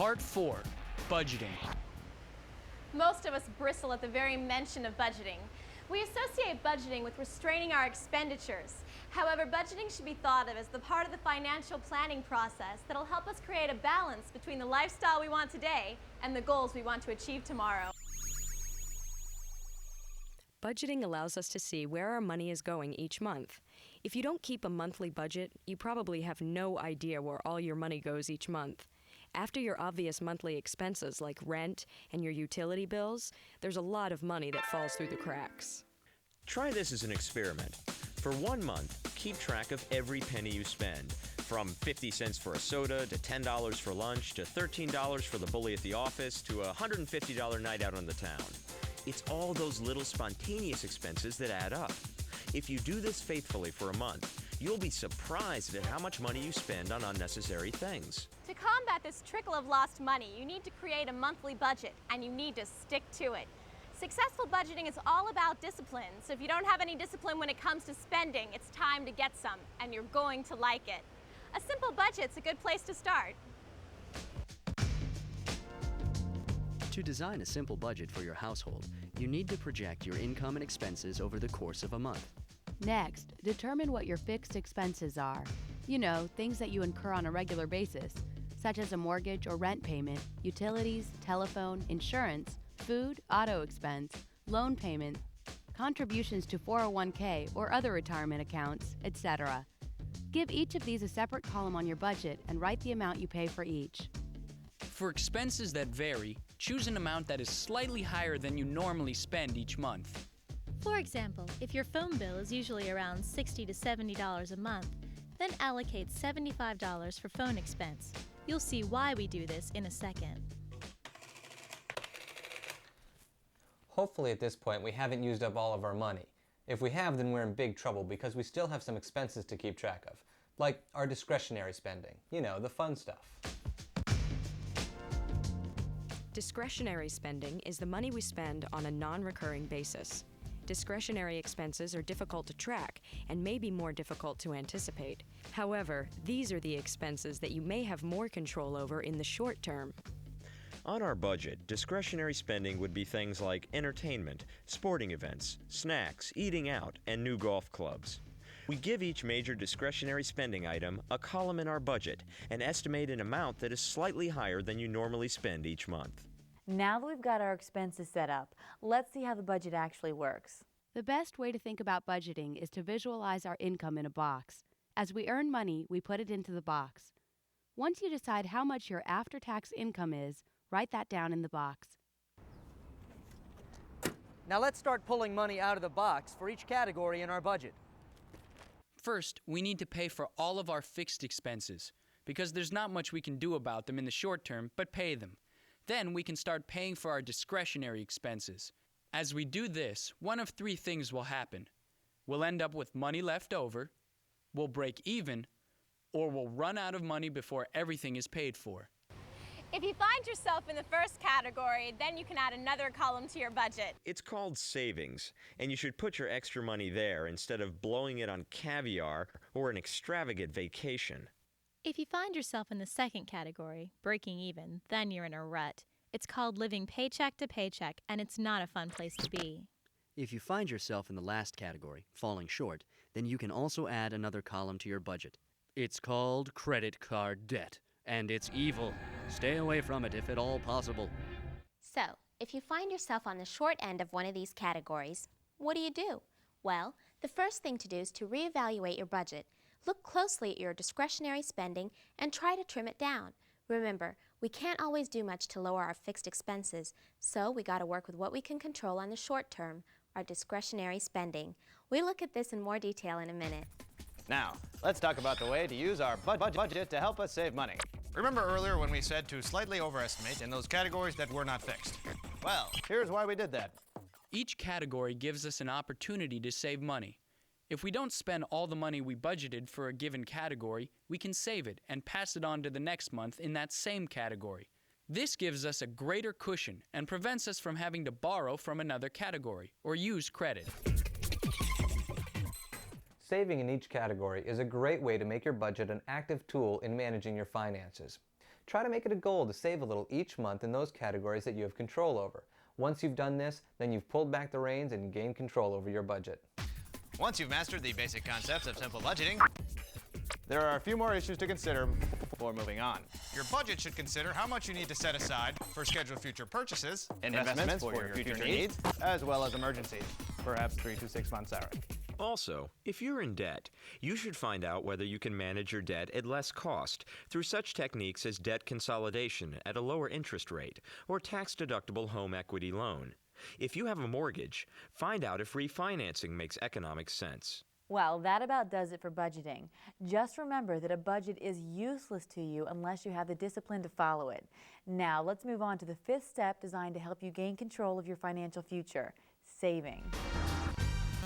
Part 4, Budgeting. Most of us bristle at the very mention of budgeting. We associate budgeting with restraining our expenditures. However, budgeting should be thought of as the part of the financial planning process that'll help us create a balance between the lifestyle we want today and the goals we want to achieve tomorrow. Budgeting allows us to see where our money is going each month. If you don't keep a monthly budget, you probably have no idea where all your money goes each month. After your obvious monthly expenses like rent and your utility bills, there's a lot of money that falls through the cracks. Try this as an experiment. For 1 month, keep track of every penny you spend. From 50 cents for a soda, to $10 for lunch, to $13 for the bully at the office, to a $150 night out on the town. It's all those little spontaneous expenses that add up. If you do this faithfully for a month, you'll be surprised at how much money you spend on unnecessary things. To combat this trickle of lost money, you need to create a monthly budget, and you need to stick to it. Successful budgeting is all about discipline, so if you don't have any discipline when it comes to spending, it's time to get some, and you're going to like it. A simple budget's a good place to start. To design a simple budget for your household, you need to project your income and expenses over the course of a month. Next, determine what your fixed expenses are. You know, things that you incur on a regular basis, such as a mortgage or rent payment, utilities, telephone, insurance, food, auto expense, loan payment, contributions to 401k or other retirement accounts, etc. Give each of these a separate column on your budget and write the amount you pay for each. For expenses that vary, choose an amount that is slightly higher than you normally spend each month. For example, if your phone bill is usually around $60 to $70 a month, then allocate $75 for phone expense. You'll see why we do this in a second. Hopefully at this point we haven't used up all of our money. If we have, then we're in big trouble because we still have some expenses to keep track of, like our discretionary spending, you know, the fun stuff. Discretionary spending is the money we spend on a non-recurring basis. Discretionary expenses are difficult to track and may be more difficult to anticipate. However, these are the expenses that you may have more control over in the short term. On our budget, discretionary spending would be things like entertainment, sporting events, snacks, eating out, and new golf clubs. We give each major discretionary spending item a column in our budget and estimate an amount that is slightly higher than you normally spend each month. Now that we've got our expenses set up, let's see how the budget actually works. The best way to think about budgeting is to visualize our income in a box. As we earn money, we put it into the box. Once you decide how much your after-tax income is, write that down in the box. Now let's start pulling money out of the box for each category in our budget. First, we need to pay for all of our fixed expenses, because there's not much we can do about them in the short term, but pay them. Then we can start paying for our discretionary expenses. As we do this, one of three things will happen. We'll end up with money left over, we'll break even, or we'll run out of money before everything is paid for. If you find yourself in the first category, then you can add another column to your budget. It's called savings, and you should put your extra money there instead of blowing it on caviar or an extravagant vacation. If you find yourself in the second category, breaking even, then you're in a rut. It's called living paycheck to paycheck, and it's not a fun place to be. If you find yourself in the last category, falling short, then you can also add another column to your budget. It's called credit card debt, and it's evil. Stay away from it if at all possible. So, if you find yourself on the short end of one of these categories, what do? Well, the first thing to do is to reevaluate your budget. Look closely at your discretionary spending and try to trim it down. Remember, we can't always do much to lower our fixed expenses, so we got to work with what we can control on the short term, our discretionary spending. We'll look at this in more detail in a minute. Now, let's talk about the way to use our budget to help us save money. Remember earlier when we said to slightly overestimate in those categories that were not fixed? Well, here's why we did that. Each category gives us an opportunity to save money. If we don't spend all the money we budgeted for a given category, we can save it and pass it on to the next month in that same category. This gives us a greater cushion and prevents us from having to borrow from another category or use credit. Saving in each category is a great way to make your budget an active tool in managing your finances. Try to make it a goal to save a little each month in those categories that you have control over. Once you've done this, then you've pulled back the reins and gained control over your budget. Once you've mastered the basic concepts of simple budgeting, There are a few more issues to consider before moving on. your budget should consider how much you need to set aside for scheduled future purchases, Investments for your future needs, as well as emergencies, perhaps 3 to 6 months out. Also, if you're in debt, you should find out whether you can manage your debt at less cost through such techniques as debt consolidation at a lower interest rate or tax-deductible home equity loan. If you have a mortgage, find out if refinancing makes economic sense. Well, that about does it for budgeting. Just remember that a budget is useless to you unless you have the discipline to follow it. Now, let's move on to the fifth step designed to help you gain control of your financial future: saving.